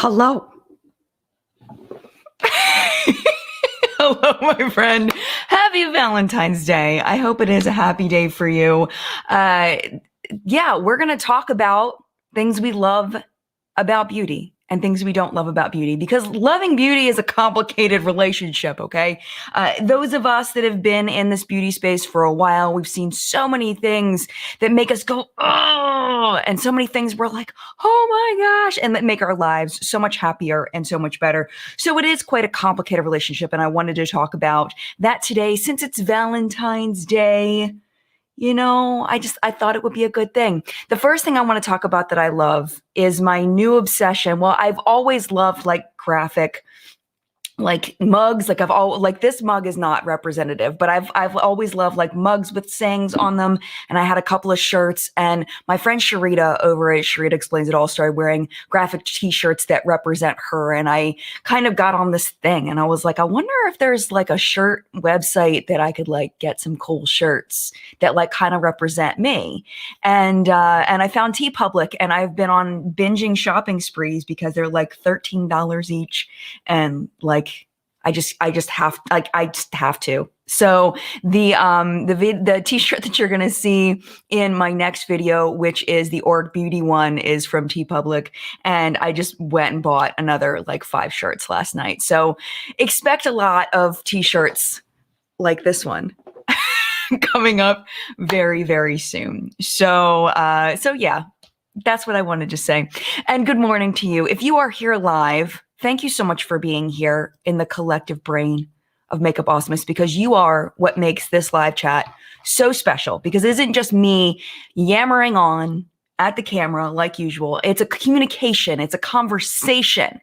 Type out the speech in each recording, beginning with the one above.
Hello. Hello, my friend. Happy Valentine's Day. I hope it is a happy day for you. Yeah, we're going to talk about things we love about beauty and things we don't love about beauty, because loving beauty is a complicated relationship, okay? Those of us that have been in this beauty space for a while, we've seen so many things that make us go, oh, and so many things we're like, oh my gosh, and that make our lives so much happier and so much better. So it is quite a complicated relationship, and I wanted to talk about that today since it's Valentine's Day. I thought it would be a good thing. The first thing I want to talk about that I love is my new obsession. Well, I've always loved like graphic, like mugs. This mug is not representative, but I've always loved like mugs with sayings on them. And I had a couple of shirts, and my friend Sharita over at Sharita Explains It All started wearing graphic t-shirts that represent her. And I kind of got on this thing, and I was like, I wonder if there's like a shirt website that I could like get some cool shirts that like kind of represent me. And I found TeePublic, and I've been on binging shopping sprees because they're like $13 each. And like, I just have to. So the t-shirt that you're going to see in my next video, which is the Org Beauty one, is from TeePublic. And I just went and bought another like 5 shirts last night. So expect a lot of t-shirts like this one coming up very, very soon. So yeah, that's what I wanted to say. And good morning to you. If you are here live, thank you so much for being here in the collective brain of Makeup Awesomeness, because you are what makes this live chat so special, because it isn't just me yammering on at the camera like usual. It's a communication. It's a conversation.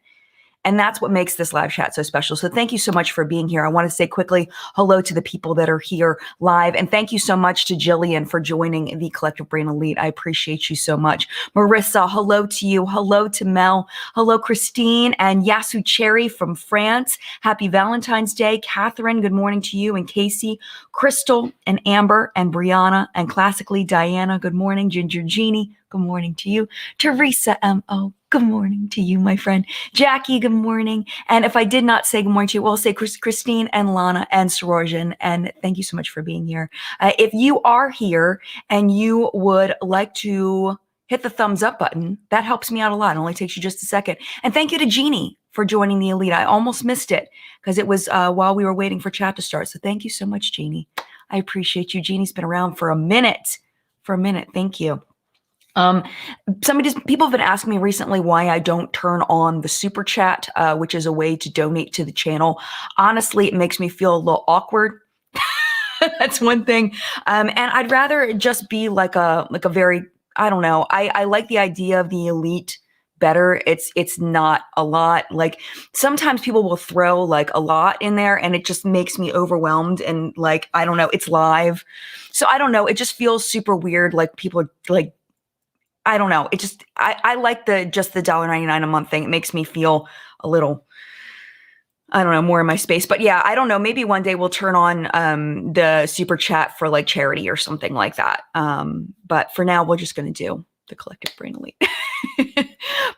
And that's what makes this live chat so special. So thank you so much for being here. I want to say quickly hello to the people that are here live. And thank you so much to Jillian for joining the Collective Brain Elite. I appreciate you so much. Marissa, hello to you. Hello to Mel. Hello, Christine and Yasu Cherry from France. Happy Valentine's Day. Catherine, good morning to you. And Casey, Crystal, and Amber, and Brianna, and classically Diana, good morning. Ginger Jeannie, good morning to you. Teresa M.O., good morning to you, my friend. Jackie, good morning. And if I did not say good morning to you, I'll say Christine and Lana and Sorojan. And thank you so much for being here. If you are here and you would like to hit the thumbs up button, that helps me out a lot. It only takes you just a second. And thank you to Jeannie for joining the Elite. I almost missed it because it was while we were waiting for chat to start. So thank you so much, Jeannie. I appreciate you. Jeannie's been around for a minute. Thank you. People have been asking me recently why I don't turn on the super chat, which is a way to donate to the channel. Honestly, it makes me feel a little awkward. That's one thing. And I'd rather just be like a very, I don't know. I like the idea of the Elite better. It's not a lot. Like sometimes people will throw like a lot in there, and it just makes me overwhelmed. And like, I don't know, it's live. So I don't know. It just feels super weird. Like people are like, I don't know. It just, I like the $1.99 a month thing. It makes me feel a little, I don't know, more in my space. But yeah, I don't know. Maybe one day we'll turn on the super chat for like charity or something like that. But for now, we're just going to do the Collective Brain Elite.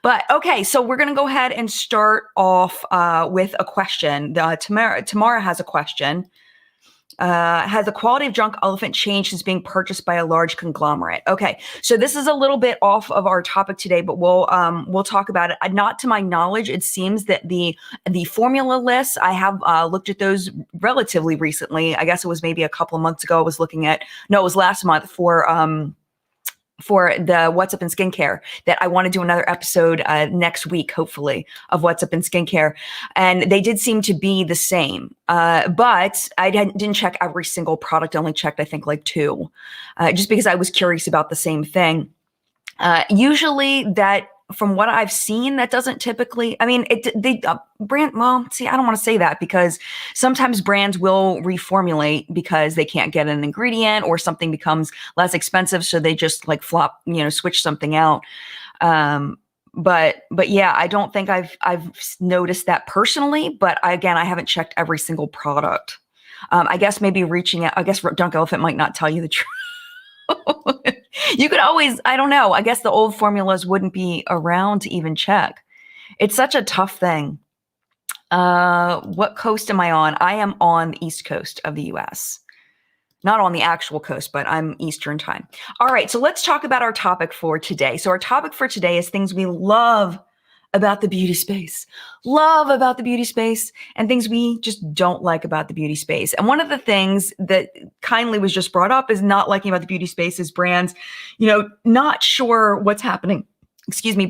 But okay, so we're going to go ahead and start off with a question. Tamara has a question. Has the quality of Drunk Elephant changed since being purchased by a large conglomerate? Okay, so this is a little bit off of our topic today, but we'll talk about it. Not to my knowledge, it seems that the formula lists, I have looked at those relatively recently. I guess it was maybe a couple of months ago. I was looking at, no, it was last month for the What's Up in Skincare, that I want to do another episode next week, hopefully, of What's Up in Skincare. And they did seem to be the same. But I didn't check every single product. I only checked, I think, like 2, just because I was curious about the same thing. Usually that, from what I've seen, that doesn't typically, I mean, brand, well, see, I don't want to say that, because sometimes brands will reformulate because they can't get an ingredient or something becomes less expensive. So they just like switch something out. But yeah, I don't think I've noticed that personally, but I haven't checked every single product. I guess maybe reaching out, I guess Drunk Elephant might not tell you the truth. You could always, I don't know, I guess the old formulas wouldn't be around to even check. It's such a tough thing. What coast am I on? I am on the East Coast of the US. Not on the actual coast, but I'm Eastern time. All right, so let's talk about our topic for today. So our topic for today is things we love about the beauty space, love about the beauty space, and things we just don't like about the beauty space. And one of the things that kindly was just brought up is not liking about the beauty space is brands, not sure what's happening,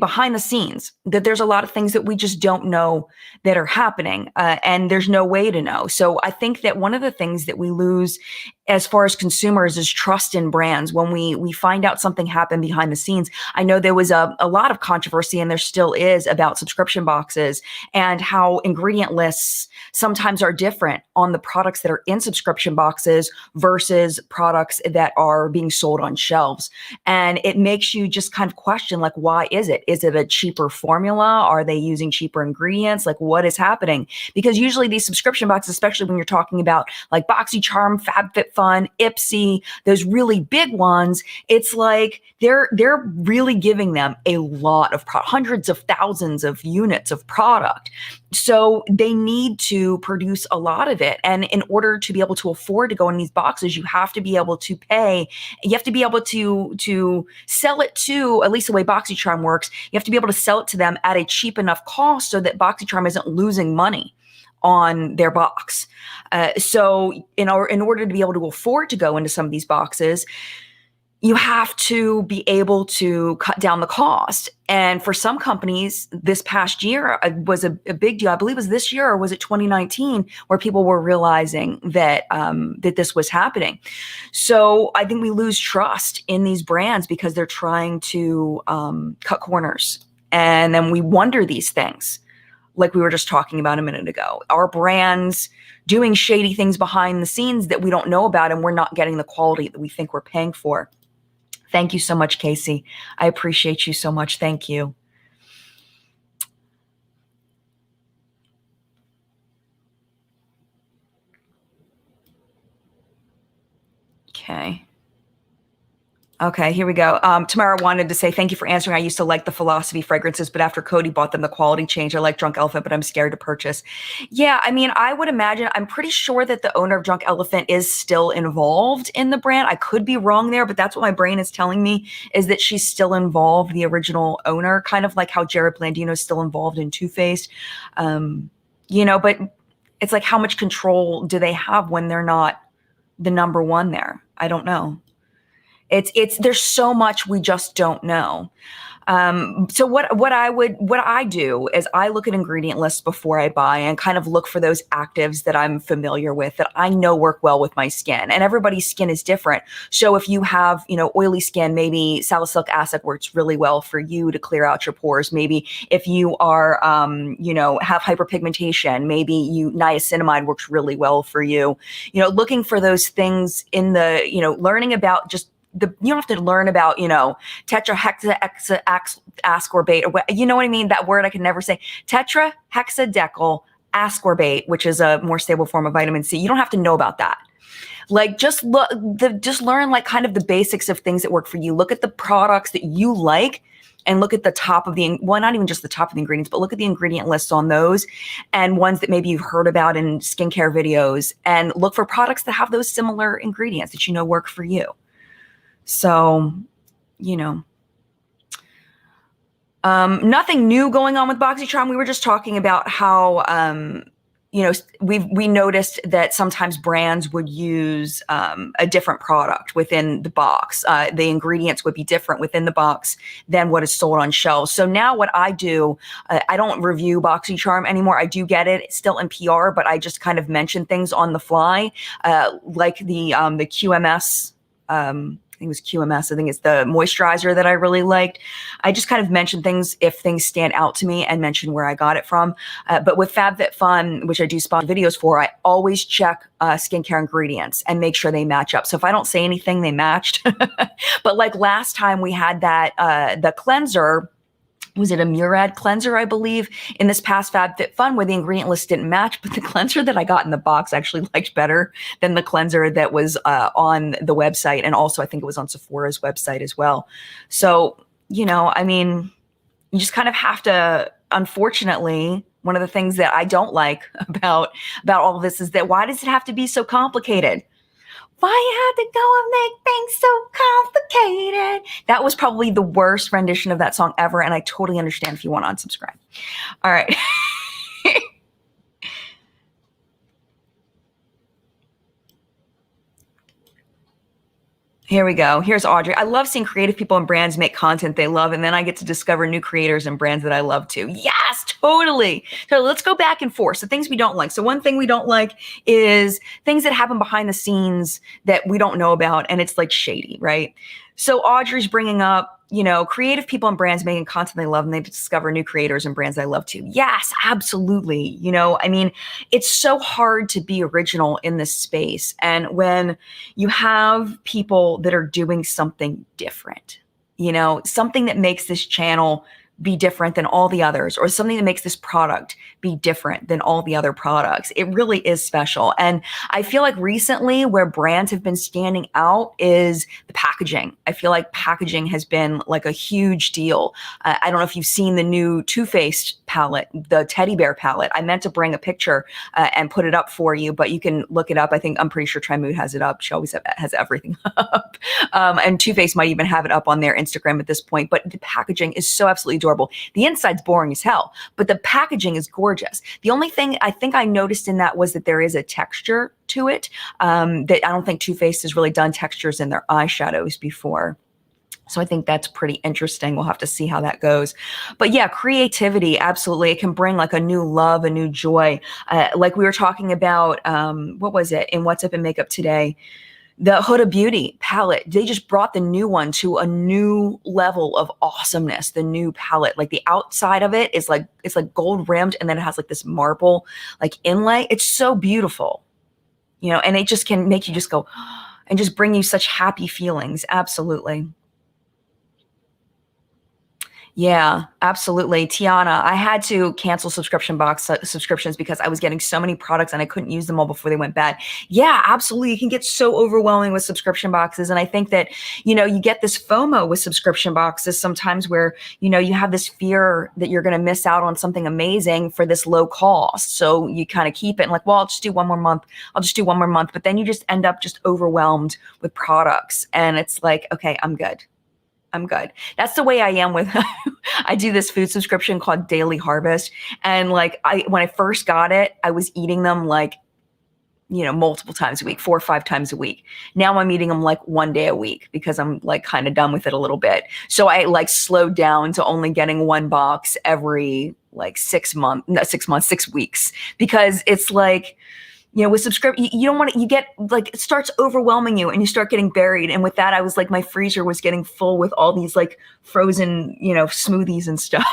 behind the scenes, that there's a lot of things that we just don't know that are happening, and there's no way to know. So I think that one of the things that we lose as far as consumers is trust in brands. When we find out something happened behind the scenes, I know there was a lot of controversy, and there still is, about subscription boxes and how ingredient lists sometimes are different on the products that are in subscription boxes versus products that are being sold on shelves. And it makes you just kind of question, like, why is it? Is it a cheaper formula? Are they using cheaper ingredients? Like, what is happening? Because usually these subscription boxes, especially when you're talking about like BoxyCharm, FabFitFun, Ipsy, those really big ones, it's like they're really giving them a lot of hundreds of thousands of units of product. So they need to produce a lot of it. And in order to be able to afford to go in these boxes, you have to be able to pay. You have to be able to sell it to, at least the way BoxyCharm works, you have to be able to sell it to them at a cheap enough cost so that BoxyCharm isn't losing money on their box. So in order to be able to afford to go into some of these boxes, you have to be able to cut down the cost. And for some companies, this past year was a big deal. I believe it was this year, or was it 2019, where people were realizing that that this was happening. So I think we lose trust in these brands because they're trying to cut corners. And then we wonder these things, like we were just talking about a minute ago. Are brands doing shady things behind the scenes that we don't know about, and we're not getting the quality that we think we're paying for? Thank you so much, Casey. I appreciate you so much. Thank you. Okay. Okay, here we go. Tamara wanted to say, thank you for answering. I used to like the Philosophy fragrances, but after Cody bought them, the quality changed. I like Drunk Elephant, but I'm scared to purchase. Yeah, I mean, I would imagine, I'm pretty sure that the owner of Drunk Elephant is still involved in the brand. I could be wrong there, but that's what my brain is telling me, is that she's still involved, the original owner, kind of like how Jared Blandino is still involved in Too Faced. But it's like, how much control do they have when they're not the number one there? I don't know. There's so much we just don't know. So what I do is I look at ingredient lists before I buy and kind of look for those actives that I'm familiar with, that I know work well with my skin. And everybody's skin is different. So if you have, oily skin, maybe salicylic acid works really well for you to clear out your pores. Maybe if you are, have hyperpigmentation, maybe niacinamide works really well for you. Looking for those things in the, learning about just you don't have to learn about, tetrahexaascorbate, or you know what I mean? That word I can never say. Tetrahexadecyl ascorbate, which is a more stable form of vitamin C. You don't have to know about that. Like, just learn like kind of the basics of things that work for you. Look at the products that you like and look at the top of not even just the top of the ingredients, but look at the ingredient lists on those and ones that maybe you've heard about in skincare videos, and look for products that have those similar ingredients that work for you. So, nothing new going on with BoxyCharm. We were just talking about how, we noticed that sometimes brands would use a different product within the box. The ingredients would be different within the box than what is sold on shelves. So now what I do, I don't review BoxyCharm anymore. I do get it. It's still in PR, but I just kind of mention things on the fly, like the QMS. It was QMS. I think it's the moisturizer that I really liked. I just kind of mention things if things stand out to me and mention where I got it from. But with FabFitFun, which I do sponsor videos for, I always check skincare ingredients and make sure they match up. So if I don't say anything, they matched. But like last time we had that, the cleanser, was it a Murad cleanser, I believe, in this past FabFitFun, where the ingredient list didn't match, but the cleanser that I got in the box actually liked better than the cleanser that was on the website. And also I think it was on Sephora's website as well. So, I mean, you just kind of have to unfortunately, one of the things that I don't like about all of this is that why does it have to be so complicated? Why you have to go and make things so complicated? That was probably the worst rendition of that song ever, and I totally understand if you want to unsubscribe. All right. Here we go. Here's Audrey. I love seeing creative people and brands make content they love, and then I get to discover new creators and brands that I love too. Yes, totally. So let's go back and forth. So things we don't like. So one thing we don't like is things that happen behind the scenes that we don't know about, and it's like shady, right? So Audrey's bringing up, creative people and brands making content they love, and they discover new creators and brands I love too. Yes, absolutely. I mean, it's so hard to be original in this space. And when you have people that are doing something different, something that makes this channel be different than all the others, or something that makes this product be different than all the other products. It really is special. And I feel like recently where brands have been standing out is the packaging. I feel like packaging has been like a huge deal. I don't know if you've seen the new Too Faced palette, the teddy bear palette. I meant to bring a picture and put it up for you, but you can look it up. I'm pretty sure Mood has it up. She always has everything up. And Too Faced might even have it up on their Instagram at this point, but the packaging is so absolutely adorable. The inside's boring as hell, but the packaging is gorgeous. The only thing I think I noticed in that was that there is a texture to it that I don't think Too Faced has really done textures in their eyeshadows before. So I think that's pretty interesting. We'll have to see how that goes. But yeah, creativity, absolutely. It can bring like a new love, a new joy. Like we were talking about, what was it in What's Up in Makeup today? The Huda Beauty palette, they just brought the new one to a new level of awesomeness. The new palette, like the outside of it is like, it's like gold rimmed, and then it has like this marble like inlay. It's so beautiful, and it just can make you just go and just bring you such happy feelings. Absolutely. Yeah, absolutely. Tiana, I had to cancel subscription box subscriptions because I was getting so many products and I couldn't use them all before they went bad. Yeah, absolutely. It can get so overwhelming with subscription boxes. And I think that, you get this FOMO with subscription boxes sometimes where, you have this fear that you're going to miss out on something amazing for this low cost. So you kind of keep it and like, well, I'll just do one more month. I'll just do one more month. But then you just end up just overwhelmed with products. And it's like, okay, I'm good. I'm good. That's the way I am with, I do this food subscription called Daily Harvest. And like, when I first got it, I was eating them like, multiple times a week, 4 or 5 times a week. Now I'm eating them like one day a week because I'm like kind of done with it a little bit. So I like slowed down to only getting one box every like 6 weeks, because it's like, with subscription, you don't want to, you get like, it starts overwhelming you and you start getting buried. And with that, I was like, my freezer was getting full with all these like frozen, smoothies and stuff.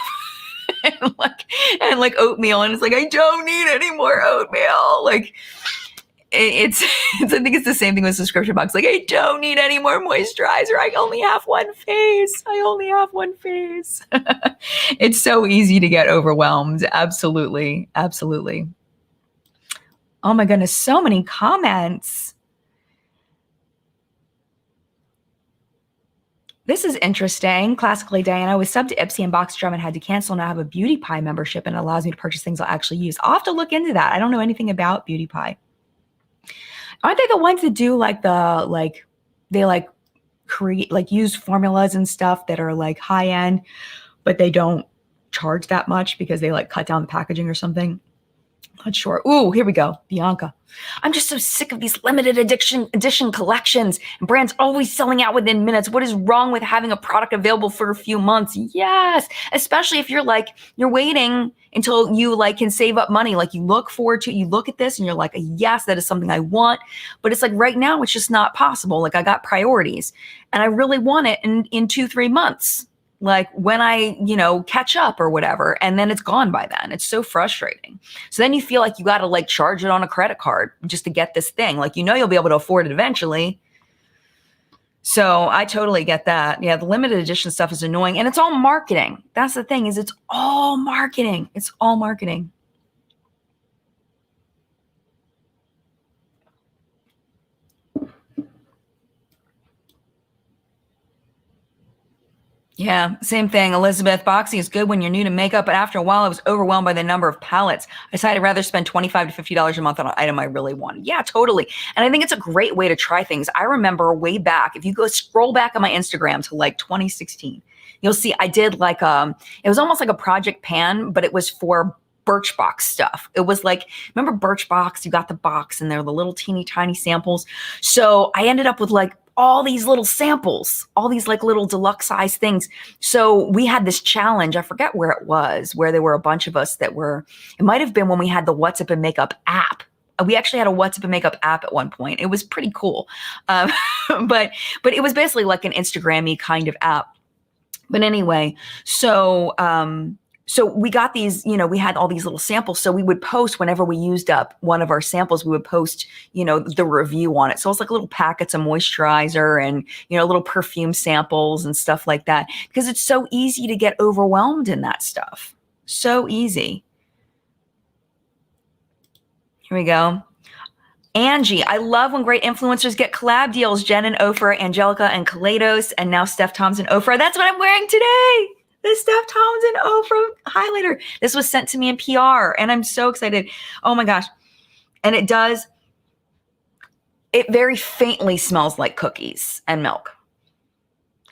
and like oatmeal. And it's like, I don't need any more oatmeal. Like I think it's the same thing with subscription box. Like, I don't need any more moisturizer. I only have one face. It's so easy to get overwhelmed. Absolutely. Absolutely. Oh my goodness, so many comments. This is interesting. Classically, Diana was subbed to Ipsy and Box Drum and had to cancel. Now I have a Beauty Pie membership and it allows me to purchase things I'll actually use. I'll have to look into that. I don't know anything about Beauty Pie. Aren't they the ones that do like they like create, like use formulas and stuff that are like high end, but they don't charge that much because they like cut down the packaging or something? Not sure. Ooh, here we go. Bianca. I'm just so sick of these limited edition collections and brands always selling out within minutes. What is wrong with having a product available for a few months? Yes. Especially if you're waiting until you like can save up money. Like you look at this and you're like, yes, that is something I want. But it's like right now, it's just not possible. Like I got priorities and I really want it in 2-3 months. Like when I, catch up or whatever, and then it's gone by then. It's so frustrating. So then you feel like you got to like charge it on a credit card just to get this thing. Like, you'll be able to afford it eventually. So I totally get that. Yeah, the limited edition stuff is annoying and it's all marketing. That's the thing, is it's all marketing. It's all marketing. Yeah, same thing. Elizabeth, boxing is good when you're new to makeup, but after a while, I was overwhelmed by the number of palettes. I decided I'd rather spend $25 to $50 a month on an item I really wanted. Yeah, totally. And I think it's a great way to try things. I remember way back, if you go scroll back on my Instagram to like 2016, you'll see I did like it was almost like a Project Pan, but it was for Birchbox stuff. It was like, remember Birchbox? You got the box and they're the little teeny tiny samples. So I ended up with like all these little samples, all these like little deluxe size things. So we had this challenge. I forget where it was, where there were a bunch of us that were, it might have been when we had the What's Up and Makeup app. We actually had a What's Up and Makeup app at one point. It was pretty cool. Um, but it was basically like an Instagram-y kind of app. But anyway, so we got these, we had all these little samples. So we would post whenever we used up one of our samples, we would post, the review on it. So it's like little packets of moisturizer and, little perfume samples and stuff like that, because it's so easy to get overwhelmed in that stuff. So easy. Here we go. Angie, I love when great influencers get collab deals. Jen and Oprah, Angelica and Kaleidos, and now Steph Thompson Oprah. That's what I'm wearing today. The Steph Thompson Oprah highlighter. This was sent to me in PR, and I'm so excited. Oh my gosh. And it very faintly smells like cookies and milk.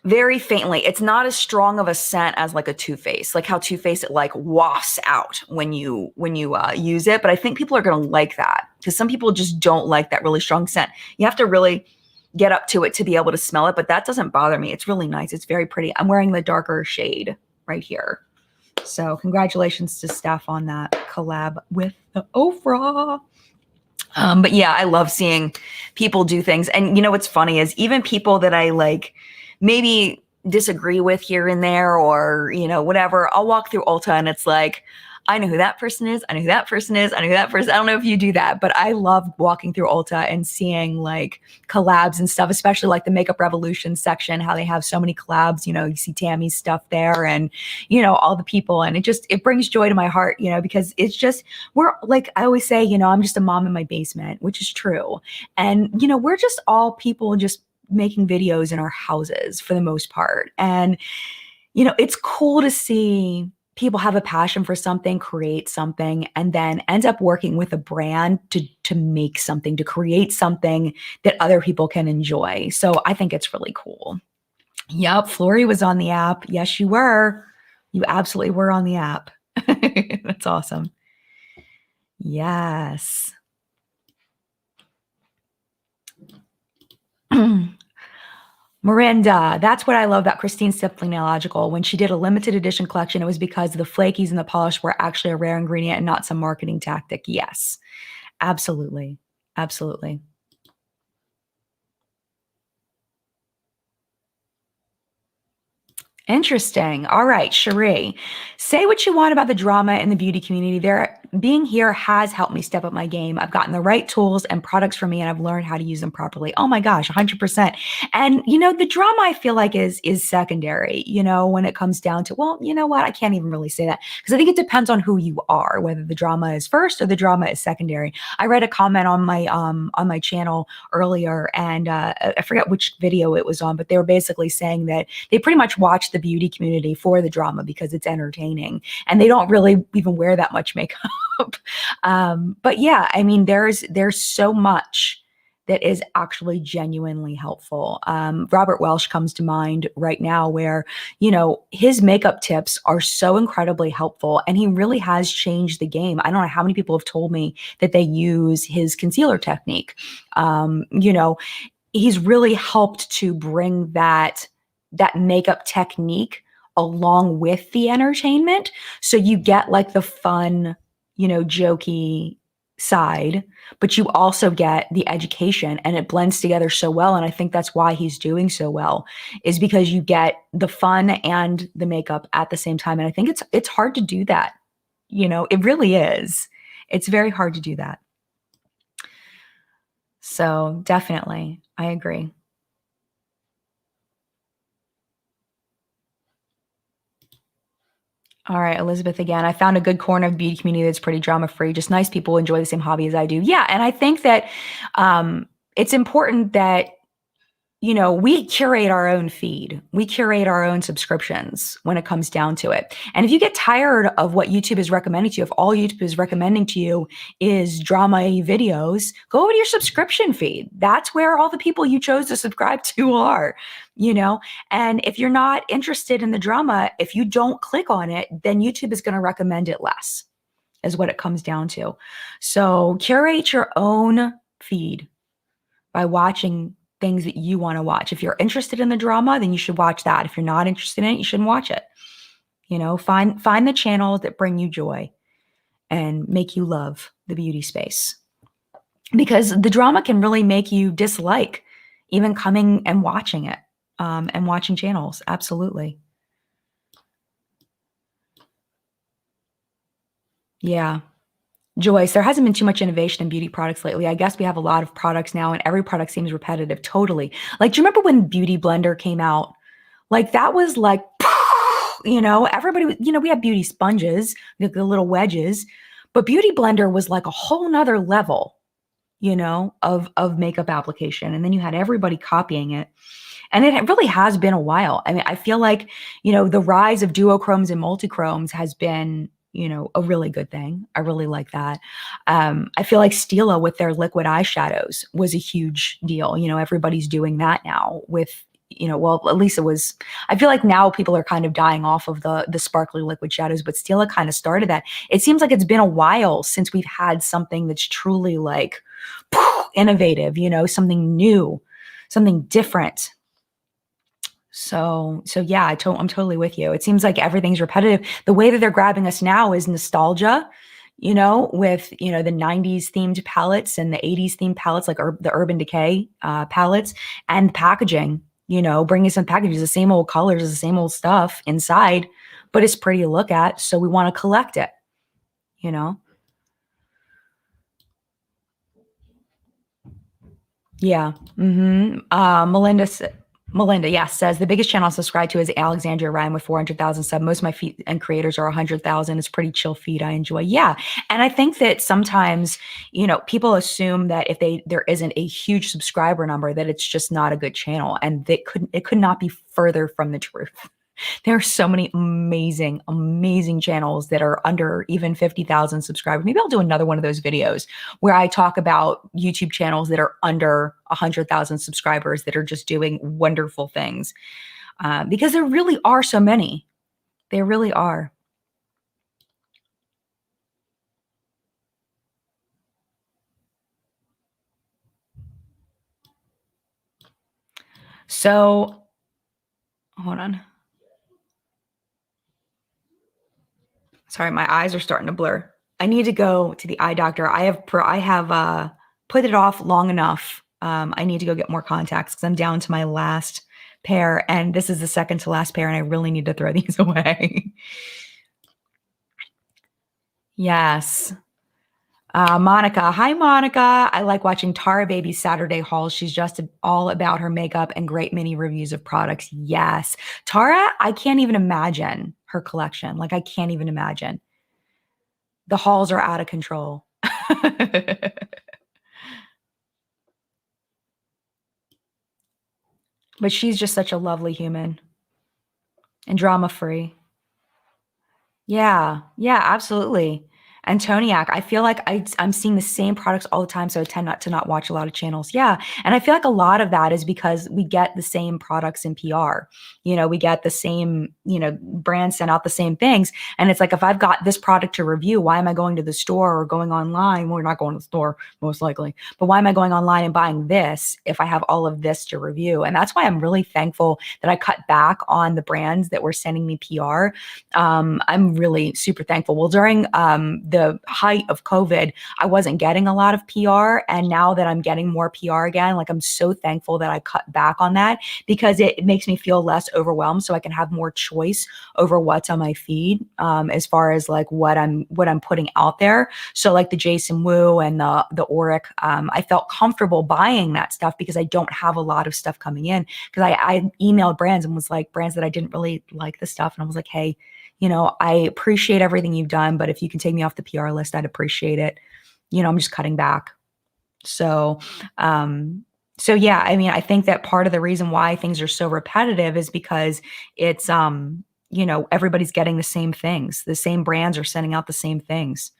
Very faintly. It's not as strong of a scent as like a Too Faced, like how Too Faced it like wafts out when you use it. But I think people are going to like that, because some people just don't like that really strong scent. You have to really get up to it to be able to smell it, but that doesn't bother me. It's really nice. It's very pretty. I'm wearing the darker shade right here. So congratulations to Steph on that collab with the Ofra. But yeah, I love seeing people do things. And what's funny is even people that I like maybe disagree with here and there, or, whatever, I'll walk through Ulta and it's like, I know who that person is. I know who that person is. I know who that person. I don't know if you do that, but I love walking through Ulta and seeing like collabs and stuff, especially like the Makeup Revolution section, how they have so many collabs. You see Tammy's stuff there and, all the people. And it brings joy to my heart, because it's just, we're like, I always say, I'm just a mom in my basement, which is true. And, we're just all people just making videos in our houses for the most part. And, it's cool to see people have a passion for something, create something, and then end up working with a brand to make something, to create something that other people can enjoy. So I think it's really cool. Yep, Flori was on the app. Yes, you were. You absolutely were on the app. That's awesome. Yes. Miranda, that's what I love about Christine's Simply Nailogical. When she did a limited edition collection, it was because the flakies and the polish were actually a rare ingredient and not some marketing tactic. Yes, absolutely. Absolutely. Interesting. All right, Cherie, say what you want about the drama in the beauty community. Being here has helped me step up my game. I've gotten the right tools and products for me, and I've learned how to use them properly. Oh my gosh, 100%. And the drama I feel like is secondary, when it comes down to, well, you know what? I can't even really say that, because I think it depends on who you are, whether the drama is first or the drama is secondary. I read a comment on my channel earlier, and I forget which video it was on, but they were basically saying that they pretty much watch the beauty community for the drama because it's entertaining, and they don't really even wear that much makeup. But yeah, I mean, there's so much that is actually genuinely helpful. Robert Welsh comes to mind right now, where, his makeup tips are so incredibly helpful, and he really has changed the game. I don't know how many people have told me that they use his concealer technique. He's really helped to bring that makeup technique along with the entertainment. So you get like the fun, jokey side, but you also get the education, and it blends together so well. And I think that's why he's doing so well, is because you get the fun and the makeup at the same time. And I think it's hard to do that. It really is. It's very hard to do that. So definitely, I agree. All right, Elizabeth again. I found a good corner of the beauty community that's pretty drama free. Just nice people who enjoy the same hobby as I do. Yeah, and I think that it's important that we curate our own feed. We curate our own subscriptions when it comes down to it. And if you get tired of what YouTube is recommending to you, if all YouTube is recommending to you is drama videos, go over to your subscription feed. That's where all the people you chose to subscribe to are, you know? And if you're not interested in the drama, if you don't click on it, then YouTube is going to recommend it less, is what it comes down to. So curate your own feed by watching things that you want to watch. If you're interested in the drama, then you should watch that. If you're not interested in it, you shouldn't watch it. Find the channels that bring you joy and make you love the beauty space. Because the drama can really make you dislike even coming and watching it, and watching channels. Absolutely. Yeah. Joyce, there hasn't been too much innovation in beauty products lately. I guess we have a lot of products now, and every product seems repetitive. Totally. Like, do you remember when Beauty Blender came out? Like, that was like, everybody, we have beauty sponges, the little wedges, but Beauty Blender was like a whole nother level, of makeup application. And then you had everybody copying it. And it really has been a while. I mean, I feel like, the rise of duochromes and multichromes has been, a really good thing. I really like that. I feel like Stila with their liquid eyeshadows was a huge deal. Everybody's doing that now with, well, at least it was, I feel like now people are kind of dying off of the sparkly liquid shadows, but Stila kind of started that. It seems like it's been a while since we've had something that's truly like innovative, something new, something different. So yeah, I'm totally with you. It seems like everything's repetitive. The way that they're grabbing us now is nostalgia, with, the 90s themed palettes and the 80s themed palettes, like the Urban Decay palettes, and packaging, bringing some packages, the same old colors, the same old stuff inside, but it's pretty to look at. So we want to collect it, you know? Yeah. Melinda, yes, says the biggest channel I subscribe to is Alexandria Ryan with 400,000 subs. Most of my feed and creators are 100,000. It's pretty chill feed. I enjoy. Yeah. And I think that sometimes, people assume that if there isn't a huge subscriber number, that it's just not a good channel. And it could not be further from the truth. There are so many amazing, amazing channels that are under even 50,000 subscribers. Maybe I'll do another one of those videos where I talk about YouTube channels that are under 100,000 subscribers that are just doing wonderful things. Because there really are so many. There really are. So, hold on. Sorry, my eyes are starting to blur. I need to go to the eye doctor. I have put it off long enough. I need to go get more contacts because I'm down to my last pair, and this is the second to last pair, and I really need to throw these away. Yes. Monica. Hi, Monica. I like watching Tara Baby's Saturday hauls. She's just all about her makeup and great mini reviews of products. Yes. Tara, I can't even imagine her collection. Like, I can't even imagine. The hauls are out of control. But she's just such a lovely human and drama free. Yeah, yeah, absolutely. Antoniac, I feel like I'm seeing the same products all the time, so I tend not to not watch a lot of channels. Yeah, and I feel like a lot of that is because we get the same products in PR. We get the same, brands send out the same things, and it's like if I've got this product to review, why am I going to the store or going online? Well, we're not going to the store most likely, but why am I going online and buying this if I have all of this to review? And that's why I'm really thankful that I cut back on the brands that were sending me PR. I'm really super thankful. Well, during the height of COVID, I wasn't getting a lot of PR. And now that I'm getting more PR again, like, I'm so thankful that I cut back on that because it makes me feel less overwhelmed so I can have more choice over what's on my feed, as far as like what I'm putting out there. So like the Jason Wu and the Auric, I felt comfortable buying that stuff because I don't have a lot of stuff coming in, because I emailed brands and was like, brands that I didn't really like the stuff. And I was like, hey, I appreciate everything you've done, but if you can take me off the PR list, I'd appreciate it. I'm just cutting back. So, So yeah, I mean, I think that part of the reason why things are so repetitive is because it's everybody's getting the same things. The same brands are sending out the same things.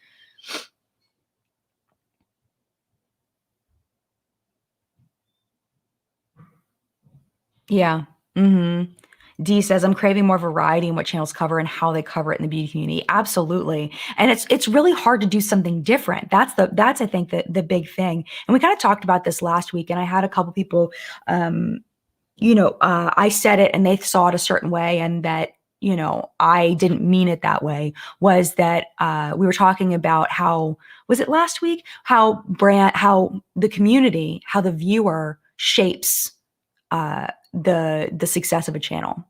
Yeah. Mhm. D says, "I'm craving more variety in what channels cover and how they cover it in the beauty community." Absolutely. And it's really hard to do something different. That's I think the big thing. And we kind of talked about this last week, and I had a couple people um I said it and they saw it a certain way, and that, I didn't mean it that way. Was that we were talking about how, was it last week? How the community, how the viewer shapes the success of a channel.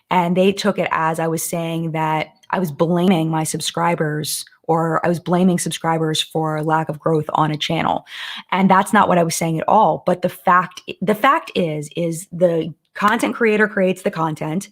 And they took it as I was saying that I was blaming my subscribers, or I was blaming subscribers for lack of growth on a channel. And that's not what I was saying at all. But the fact is the content creator creates the content,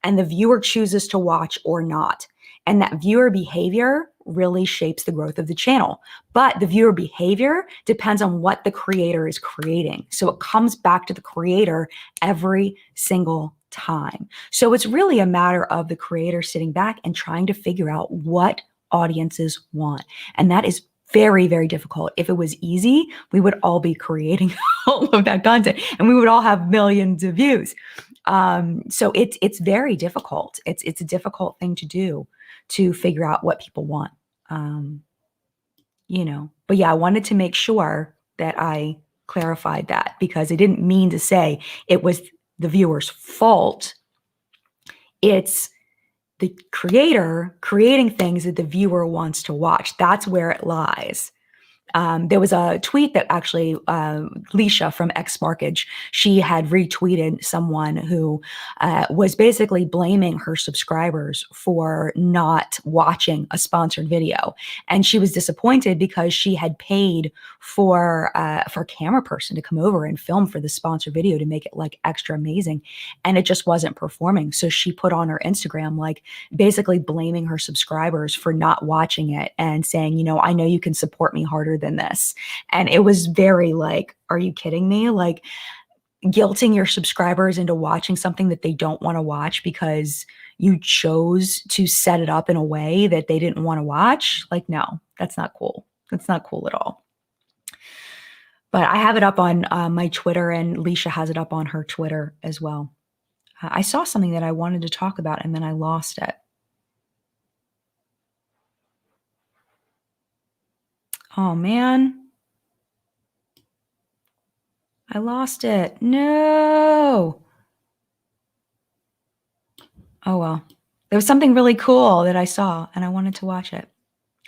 and the viewer chooses to watch or not. And that viewer behavior really shapes the growth of the channel. But the viewer behavior depends on what the creator is creating. So it comes back to the creator every single time. So it's really a matter of the creator sitting back and trying to figure out what audiences want. And that is very, very difficult. If it was easy, we would all be creating all of that content and we would all have millions of views. So it's very difficult. It's a difficult thing to do, to figure out what people want. Um, but yeah, I wanted to make sure that I clarified that, because I didn't mean to say it was the viewer's fault. It's the creator creating things that the viewer wants to watch. That's where it lies. There was a tweet that actually Leisha from X Markage, she had retweeted someone who was basically blaming her subscribers for not watching a sponsored video, and she was disappointed because she had paid for a camera person to come over and film for the sponsored video to make it like extra amazing, and it just wasn't performing. So she put on her Instagram, like, basically blaming her subscribers for not watching it and saying, I know you can support me harder than this. And it was very like, are you kidding me? Like, guilting your subscribers into watching something that they don't want to watch because you chose to set it up in a way that they didn't want to watch. Like, no, that's not cool. That's not cool at all. But I have it up on my Twitter, and Leisha has it up on her Twitter as well. I saw something that I wanted to talk about and then I lost it. Oh man, I lost it. No. Oh well. There was something really cool that I saw and I wanted to watch it.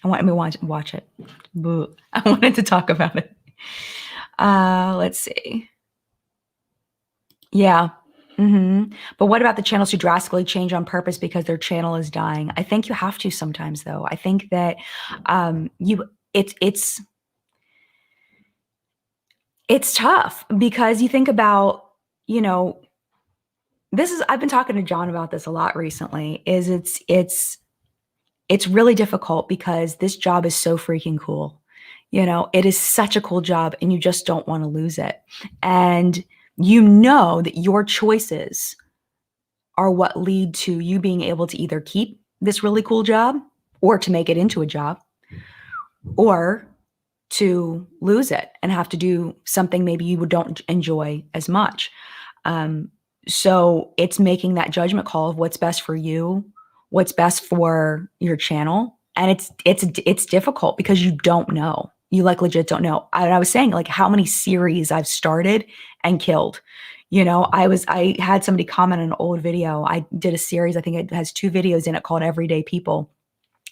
I wanted to watch it. Boo. I wanted to talk about it. Let's see. Yeah. But what about the channels who drastically change on purpose because their channel is dying? I think you have to sometimes, though. I think that it's tough, because you think about, you know, I've been talking to John about this a lot recently, is it's really difficult because this job is so freaking cool. It is such a cool job and you just don't want to lose it. And you know that your choices are what lead to you being able to either keep this really cool job, or to make it into a job, or to lose it and have to do something maybe you don't enjoy as much. So it's making that judgment call of what's best for you, what's best for your channel. And it's difficult because you don't know. You like legit don't know. I was saying, like, how many series I've started and killed. I had somebody comment on an old video. I did a series, I think it has 2 videos in it, called Everyday People.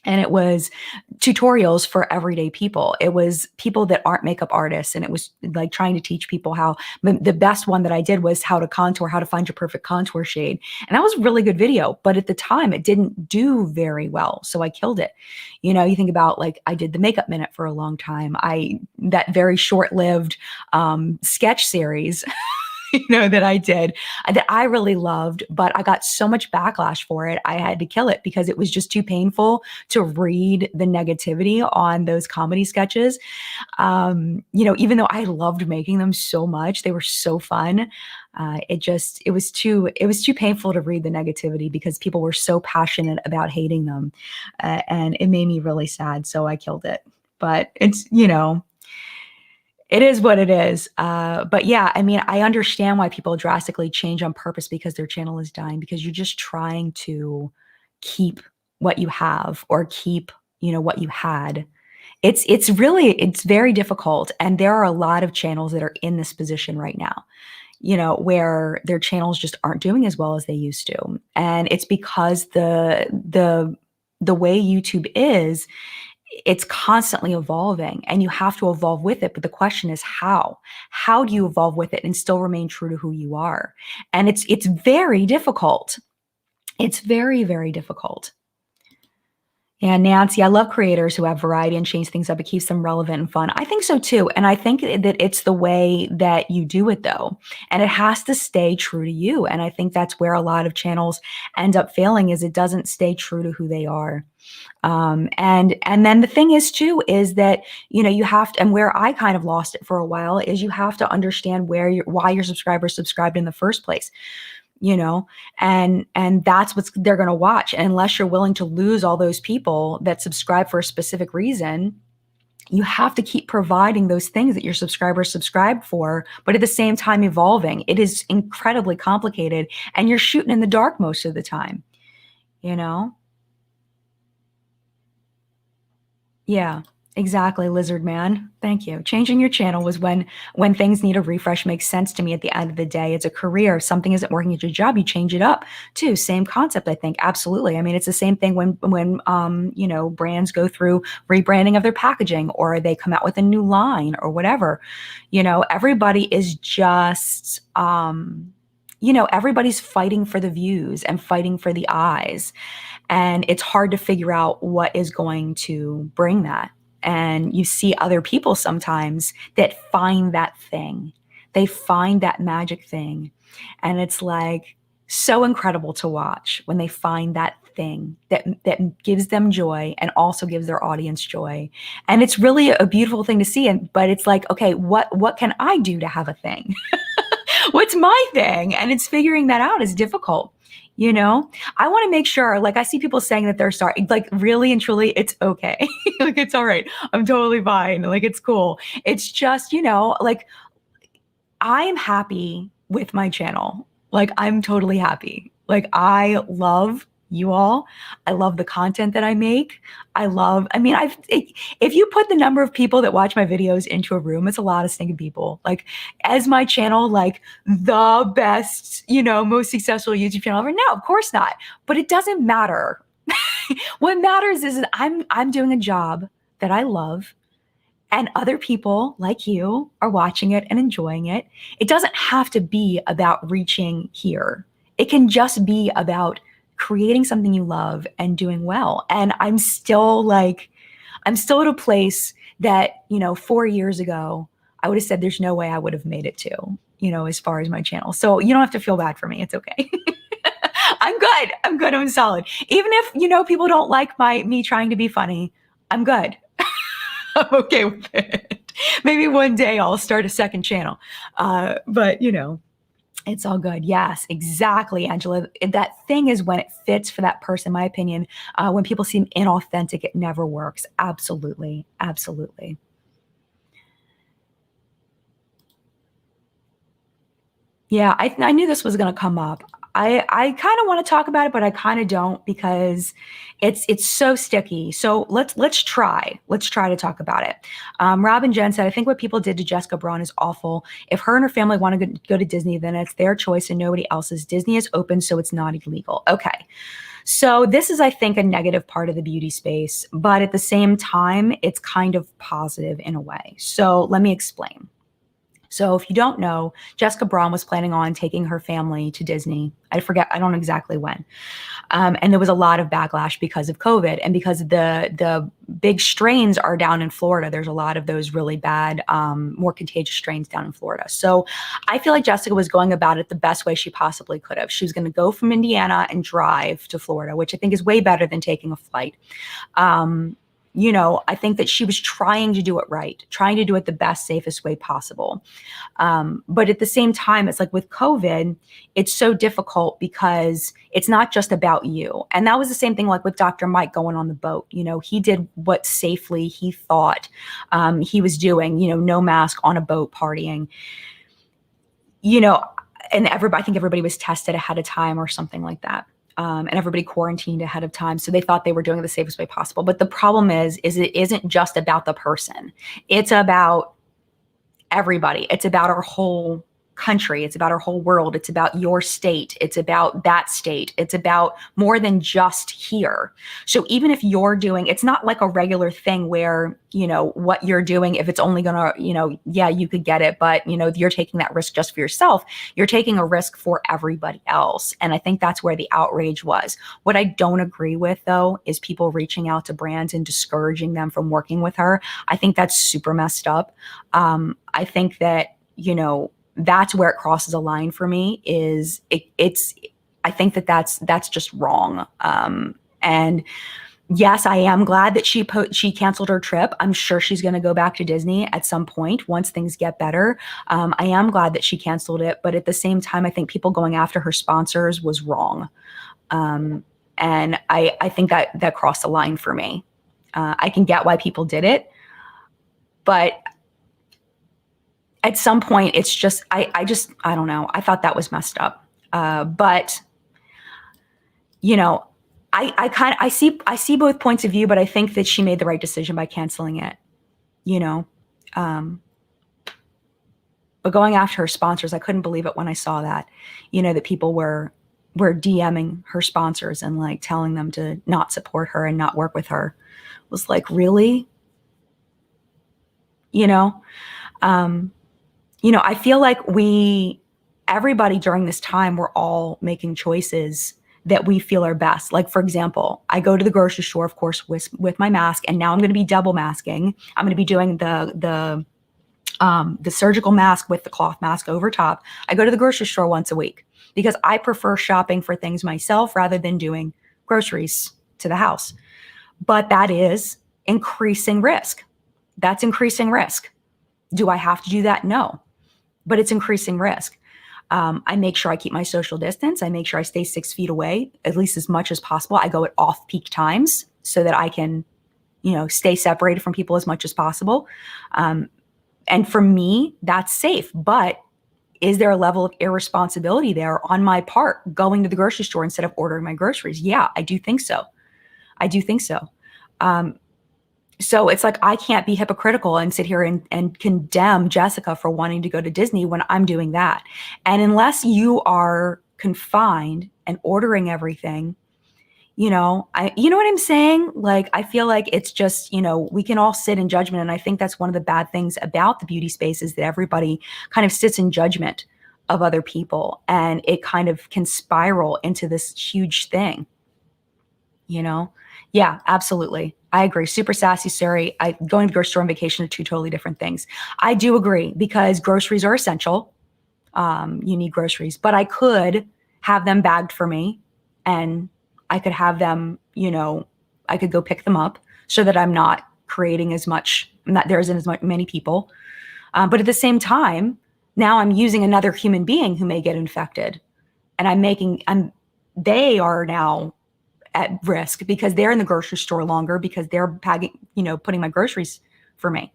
And it was tutorials for everyday people. It was people that aren't makeup artists. And it was like trying to teach people how. The best one that I did was how to contour, how to find your perfect contour shade. And that was a really good video. But at the time, it didn't do very well. So I killed it. You think about, like, I did the Makeup Minute for a long time. That very short lived sketch series that I did that I really loved, but I got so much backlash for it. I had to kill it because it was just too painful to read the negativity on those comedy sketches. Even though I loved making them so much, they were so fun. It was too painful to read the negativity because people were so passionate about hating them, and it made me really sad. So I killed it. But it is what it is. But yeah, I mean, I understand why people drastically change on purpose because their channel is dying, because you're just trying to keep what you have or keep, what you had. It's very difficult. And there are a lot of channels that are in this position right now, where their channels just aren't doing as well as they used to. And it's because the way YouTube is, it's constantly evolving and you have to evolve with it. But the question is how do you evolve with it and still remain true to who you are? And it's very difficult. It's very, very difficult. And Nancy, I love creators who have variety and change things up. It keeps them relevant and fun. I think so too. And I think that it's the way that you do it though. And it has to stay true to you. And I think that's where a lot of channels end up failing, is it doesn't stay true to who they are. And then the thing is too, is that, you have to, and where I kind of lost it for a while, is you have to understand why your subscribers subscribed in the first place, and that's what they're going to watch. And unless you're willing to lose all those people that subscribe for a specific reason, you have to keep providing those things that your subscribers subscribe for, but at the same time evolving. It is incredibly complicated and you're shooting in the dark most of the time, you know? Yeah, exactly, lizard man. Thank you. Changing your channel was when things need a refresh makes sense to me at the end of the day. It's a career. If something isn't working at your job, you change it up too. Same concept, I think. Absolutely. I mean, it's the same thing when brands go through rebranding of their packaging or they come out with a new line or whatever. Everybody is just everybody's fighting for the views and fighting for the eyes. And it's hard to figure out what is going to bring that. And you see other people sometimes that find that thing. They find that magic thing. And it's like so incredible to watch when they find that thing that gives them joy and also gives their audience joy. And it's really a beautiful thing to see. But it's like, okay, what can I do to have a thing? What's my thing? And it's figuring that out is difficult. I want to make sure, like, I see people saying that they're sorry, like, really and truly, it's okay. Like, it's all right. I'm totally fine. Like, it's cool. It's just, like, I am happy with my channel. Like, I'm totally happy. Like, I love you all. I love the content that I make. If you put the number of people that watch my videos into a room, it's a lot of stinking people. Like, as my channel, like the best, most successful YouTube channel ever? No, of course not. But it doesn't matter. What matters is that I'm doing a job that I love. And other people like you are watching it and enjoying it. It doesn't have to be about reaching here. It can just be about creating something you love and doing well. And I'm still at a place that, 4 years ago, I would have said there's no way I would have made it to, as far as my channel. So you don't have to feel bad for me. It's okay. I'm good. I'm solid. Even if, people don't like me trying to be funny, I'm good. I'm okay with it. Maybe one day I'll start a second channel. But it's all good. Yes, exactly, Angela. That thing is when it fits for that person, in my opinion. When people seem inauthentic, it never works. Absolutely. Absolutely. Yeah, I knew this was going to come up. I kind of want to talk about it, but I kind of don't because it's so sticky. So let's try to talk about it. Robin Jen said, I think what people did to Jessica Braun is awful. If her and her family want to go to Disney, then it's their choice and nobody else's. Disney is open, so it's not illegal. Okay. So this is, I think, a negative part of the beauty space, but at the same time, it's kind of positive in a way. So let me explain. So if you don't know, Jessica Braun was planning on taking her family to Disney. I don't know exactly when. And there was a lot of backlash because of COVID and because the big strains are down in Florida. There's a lot of those really bad, more contagious strains down in Florida. So I feel like Jessica was going about it the best way she possibly could have. She was going to go from Indiana and drive to Florida, which I think is way better than taking a flight. I think that she was trying to do it right, trying to do it the best, safest way possible. But at the same time, it's like with COVID, it's so difficult because it's not just about you. And that was the same thing like with Dr. Mike going on the boat. He did what safely he thought he was doing, no mask on a boat partying, and I think everybody was tested ahead of time or something like that. And everybody quarantined ahead of time. So they thought they were doing it the safest way possible. But the problem is it isn't just about the person. It's about everybody. It's about our whole country. It's about our whole world. It's about your state. It's about that state. It's about more than just here. So even if you're doing, it's not like a regular thing where, what you're doing, if it's only gonna, yeah, you could get it, but you're taking that risk just for yourself. You're taking a risk for everybody else. And I think that's where the outrage was. What I don't agree with though, is people reaching out to brands and discouraging them from working with her. I think that's super messed up. I think that, that's where it crosses a line for me is I think that's just wrong. And yes, I am glad that she canceled her trip. I'm sure she's going to go back to Disney at some point once things get better. I am glad that she canceled it, but at the same time, I think people going after her sponsors was wrong. And I think that crossed the line for me. I can get why people did it, but at some point it's just, I don't know. I thought that was messed up. But I see both points of view, but I think that she made the right decision by canceling it, but going after her sponsors, I couldn't believe it when I saw that, that people were DMing her sponsors and like telling them to not support her and not work with her. It was like, really? I feel like everybody during this time, we're all making choices that we feel are best. Like, for example, I go to the grocery store, of course, with my mask, and now I'm going to be double masking. I'm going to be doing the surgical mask with the cloth mask over top. I go to the grocery store once a week because I prefer shopping for things myself rather than doing groceries to the house. But that is increasing risk. That's increasing risk. Do I have to do that? No, but it's increasing risk. I make sure I keep my social distance. I make sure I stay 6 feet away, at least as much as possible. I go at off-peak times so that I can, stay separated from people as much as possible. And for me, that's safe. But is there a level of irresponsibility there on my part going to the grocery store instead of ordering my groceries? Yeah, I do think so. So it's like, I can't be hypocritical and sit here and condemn Jessica for wanting to go to Disney when I'm doing that. And unless you are confined and ordering everything, you know what I'm saying? Like, I feel like it's just, we can all sit in judgment. And I think that's one of the bad things about the beauty space is that everybody kind of sits in judgment of other people. And it kind of can spiral into this huge thing, Yeah, absolutely. I agree. Super sassy, Suri. Going to the grocery store on vacation are two totally different things. I do agree because groceries are essential. You need groceries, but I could have them bagged for me and I could have them, I could go pick them up so that I'm not creating as much, that there isn't as many people. But at the same time, now I'm using another human being who may get infected and they are now at risk because they're in the grocery store longer because they're putting my groceries for me.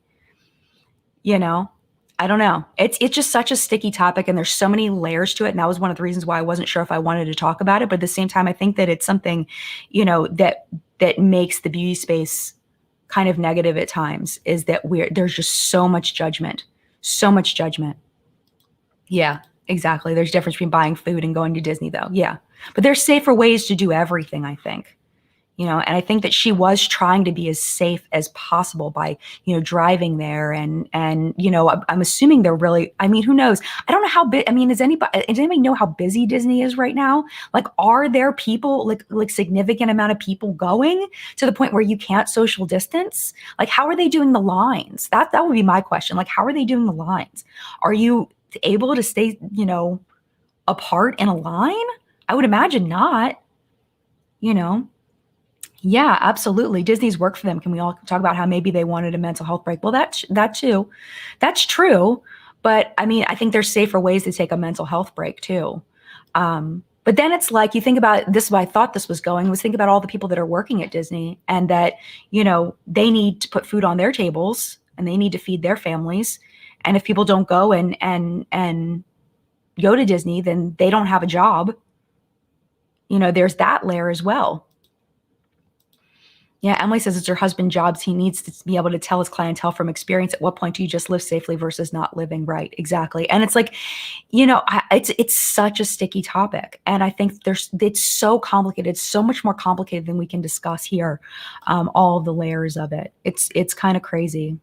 I don't know. It's just such a sticky topic and there's so many layers to it. And that was one of the reasons why I wasn't sure if I wanted to talk about it. But at the same time, I think that it's something, that makes the beauty space kind of negative at times is that there's just so much judgment. Yeah, exactly. There's a difference between buying food and going to Disney though. Yeah. But there's safer ways to do everything, I think. And I think that she was trying to be as safe as possible by, driving there. I'm assuming they're really, I mean, who knows? I don't know how big, I mean, does anybody know how busy Disney is right now? Like, are there people, like significant amount of people going to the point where you can't social distance? Like, how are they doing the lines? That would be my question. Like, how are they doing the lines? Are you able to stay, apart in a line? I would imagine not, you know. Yeah, absolutely. Disney's worked for them. Can we all talk about how maybe they wanted a mental health break? Well, that too. That's true. But I mean, I think there's safer ways to take a mental health break too. But then it's like you think about this. Why I thought this was going was think about all the people that are working at Disney and that they need to put food on their tables and they need to feed their families. And if people don't go and go to Disney, then they don't have a job. There's that layer as well. Yeah, Emily says it's her husband's jobs. He needs to be able to tell his clientele from experience at what point do you just live safely versus not living right. Exactly. And it's like, it's such a sticky topic. And I think it's so complicated. It's so much more complicated than we can discuss here. All the layers of it. It's kind of crazy.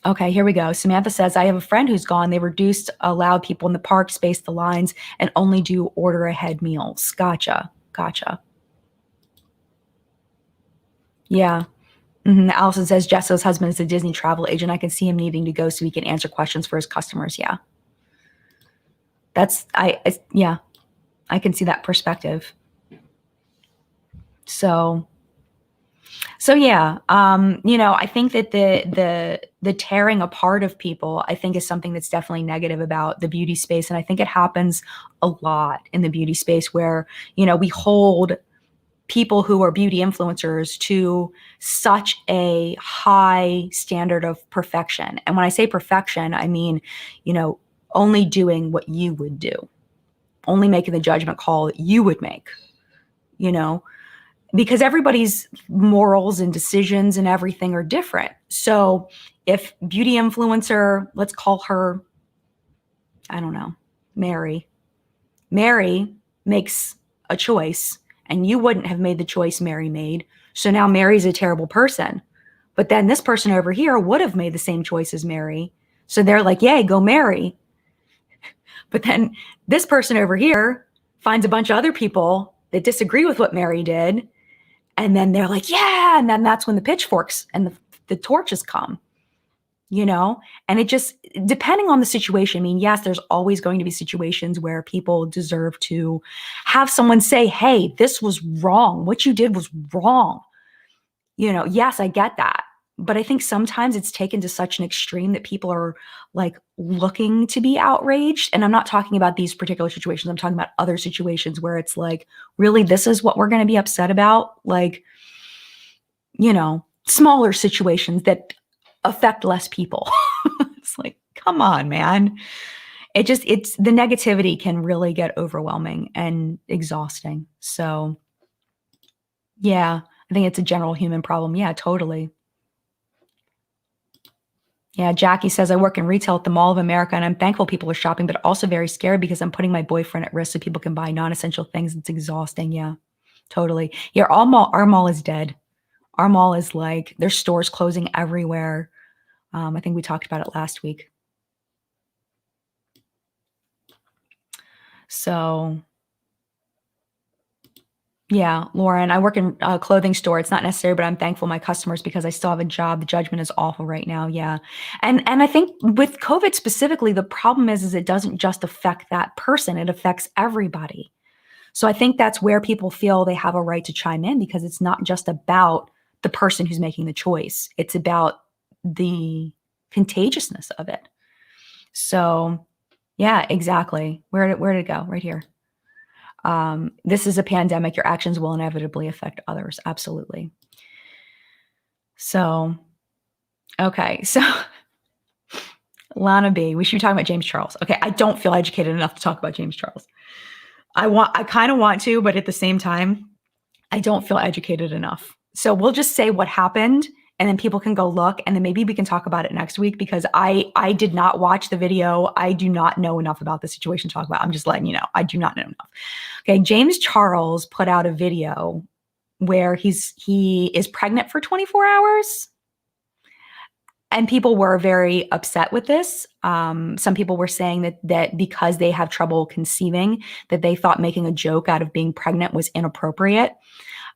Okay, here we go. Samantha says, I have a friend who's gone. They allowed people in the park, space the lines, and only do order ahead meals. Gotcha. Yeah. Allison says Jesso's husband is a Disney travel agent. I can see him needing to go so he can answer questions for his customers. Yeah. Yeah, I can see that perspective. So yeah, I think that the tearing apart of people, I think is something that's definitely negative about the beauty space. And I think it happens a lot in the beauty space where, we hold people who are beauty influencers to such a high standard of perfection. And when I say perfection, I mean, only doing what you would do, only making the judgment call that you would make, because everybody's morals and decisions and everything are different. So if beauty influencer, let's call her, I don't know, Mary makes a choice and you wouldn't have made the choice Mary made. So now Mary's a terrible person. But then this person over here would have made the same choice as Mary. So they're like, yay, go Mary. But then this person over here finds a bunch of other people that disagree with what Mary did. And then they're like, yeah. And then that's when the pitchforks and the torches come. And it just, depending on the situation, I mean, yes, there's always going to be situations where people deserve to have someone say, hey, this was wrong. What you did was wrong. Yes, I get that. But I think sometimes it's taken to such an extreme that people are like looking to be outraged. And I'm not talking about these particular situations. I'm talking about other situations where it's like, really, this is what we're going to be upset about? Like, smaller situations that affect less people. It's like, come on, man. It's the negativity can really get overwhelming and exhausting. So yeah, I think it's a general human problem. Yeah, totally. Yeah, Jackie says, I work in retail at the Mall of America and I'm thankful people are shopping, but also very scared because I'm putting my boyfriend at risk so people can buy non-essential things. It's exhausting. Yeah, totally. Yeah, our mall is dead. Our mall is like, there's stores closing everywhere. I think we talked about it last week. So yeah, Lauren, I work in a clothing store. It's not necessary, but I'm thankful my customers because I still have a job. The judgment is awful right now. Yeah. And I think with COVID specifically, the problem is it doesn't just affect that person. It affects everybody. So I think that's where people feel they have a right to chime in because it's not just about the person who's making the choice. It's about the contagiousness of it. So yeah, exactly. Where did it go? Right here. This is a pandemic. Your actions will inevitably affect others. Absolutely. So, okay. So Lana B, we should be talking about James Charles. Okay. I don't feel educated enough to talk about James Charles. I kind of want to, but at the same time, I don't feel educated enough. So we'll just say what happened and then people can go look and then maybe we can talk about it next week because I did not watch the video. I do not know enough about the situation to talk about. I'm just letting you know. I do not know enough. Okay. James Charles put out a video where he is pregnant for 24 hours. And people were very upset with this. Some people were saying that because they have trouble conceiving, that they thought making a joke out of being pregnant was inappropriate.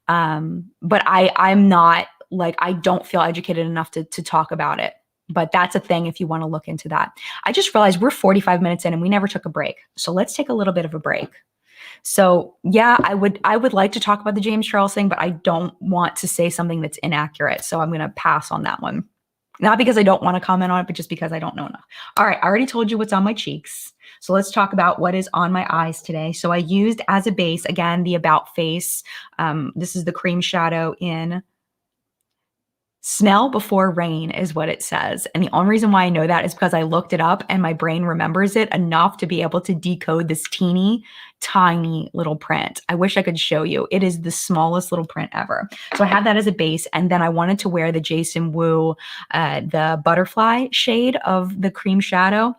But I'm not, like, I don't feel educated enough to talk about it. But that's a thing if you want to look into that. I just realized we're 45 minutes in and we never took a break. So let's take a little bit of a break. So yeah, I would like to talk about the James Charles thing, but I don't want to say something that's inaccurate. So I'm going to pass on that one. Not because I don't want to comment on it, but just because I don't know enough. All right, I already told you what's on my cheeks. So let's talk about what is on my eyes today. So I used as a base, again, the About Face. This is the cream shadow in Smell Before Rain is what it says. And the only reason why I know that is because I looked it up and my brain remembers it enough to be able to decode this teeny tiny little print. I wish I could show you. It is the smallest little print ever. So I have that as a base. And then I wanted to wear the Jason Wu, the butterfly shade of the cream shadow,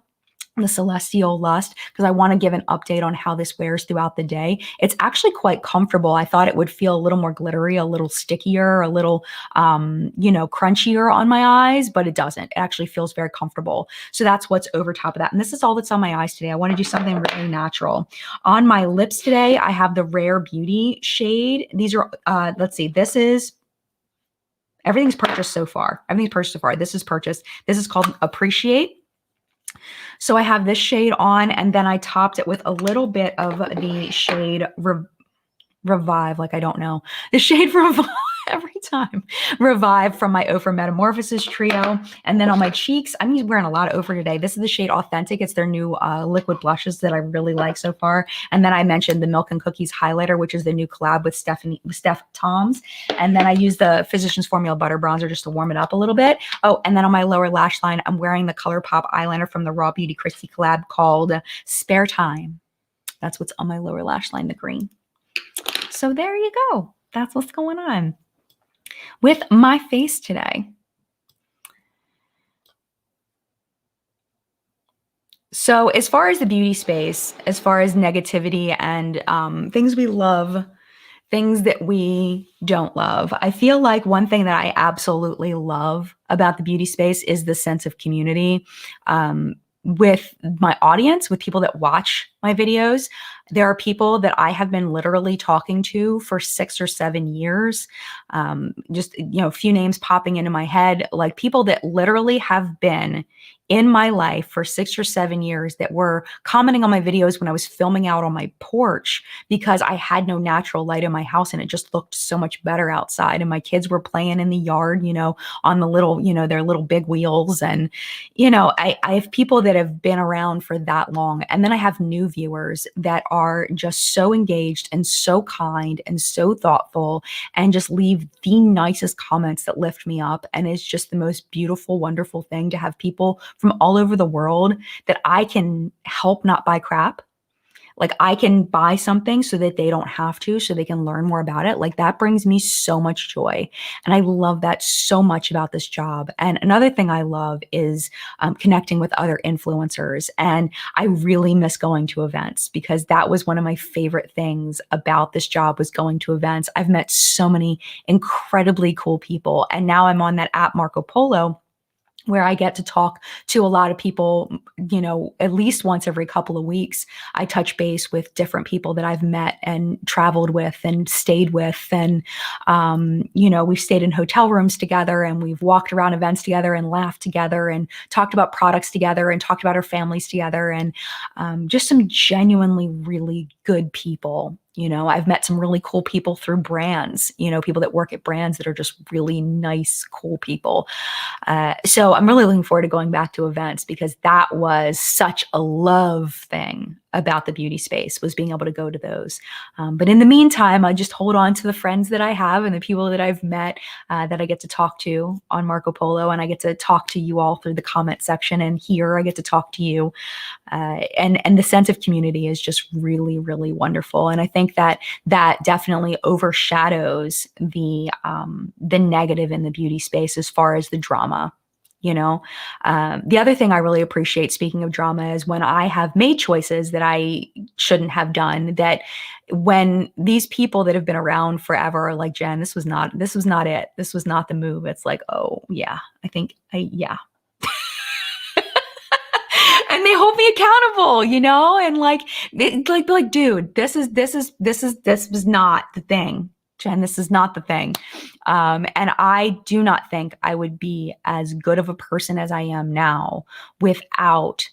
the Celestial Lust, because I want to give an update on how this wears throughout the day. It's actually quite comfortable. I thought it would feel a little more glittery, a little stickier, a little, crunchier on my eyes, but it doesn't. It actually feels very comfortable. So that's what's over top of that. And this is all that's on my eyes today. I want to do something really natural. On my lips today, I have the Rare Beauty shade. These are, let's see, this is, everything's purchased so far. Everything's purchased so far. This is purchased. This is called Appreciate. So I have this shade on, and then I topped it with a little bit of the shade Revive, like I don't know. The shade Revive every time. Revive from my Ofra Metamorphosis trio. And then on my cheeks, I'm wearing a lot of Ofra today. This is the shade Authentic. It's their new liquid blushes that I really like so far. And then I mentioned the Milk and Cookies highlighter, which is the new collab with Steph Toms. And then I use the Physicians Formula Butter Bronzer just to warm it up a little bit. Oh, and then on my lower lash line, I'm wearing the ColourPop eyeliner from the Raw Beauty Christie collab called Spare Time. That's what's on my lower lash line, the green. So there you go. That's what's going on with my face today. So as far as the beauty space, as far as negativity and things we love, things that we don't love, I feel like one thing that I absolutely love about the beauty space is the sense of community. With my audience, with people that watch my videos, there are people that I have been literally talking to for 6 or 7 years. Just, a few names popping into my head, like people that literally have been in my life for 6 or 7 years that were commenting on my videos when I was filming out on my porch because I had no natural light in my house and it just looked so much better outside. And my kids were playing in the yard, on the little, their little big wheels. And, I have people that have been around for that long. And then I have new viewers that are just so engaged and so kind and so thoughtful and just leave the nicest comments that lift me up. And it's just the most beautiful, wonderful thing to have people from all over the world that I can help not buy crap. Like I can buy something so that they don't have to, so they can learn more about it. Like that brings me so much joy. And I love that so much about this job. And another thing I love is connecting with other influencers. And I really miss going to events because that was one of my favorite things about this job was going to events. I've met so many incredibly cool people. And now I'm on that app Marco Polo, where I get to talk to a lot of people, at least once every couple of weeks. I touch base with different people that I've met and traveled with and stayed with. And, we've stayed in hotel rooms together and we've walked around events together and laughed together and talked about products together and talked about our families together and just some genuinely really good people. I've met some really cool people through brands, people that work at brands that are just really nice, cool people. So I'm really looking forward to going back to events because that was such a love thing about the beauty space, was being able to go to those. But in the meantime, I just hold on to the friends that I have and the people that I've met that I get to talk to on Marco Polo, and I get to talk to you all through the comment section, and here I get to talk to you. And the sense of community is just really, really wonderful. And I think that definitely overshadows the negative in the beauty space as far as the drama. The other thing I really appreciate, speaking of drama, is when I have made choices that I shouldn't have done, that when these people that have been around forever are like, Jen, this was not it. This was not the move. It's like, oh yeah, yeah. And they hold me accountable, and like, dude, this was not the thing. Jen, this is not the thing. And I do not think I would be as good of a person as I am now without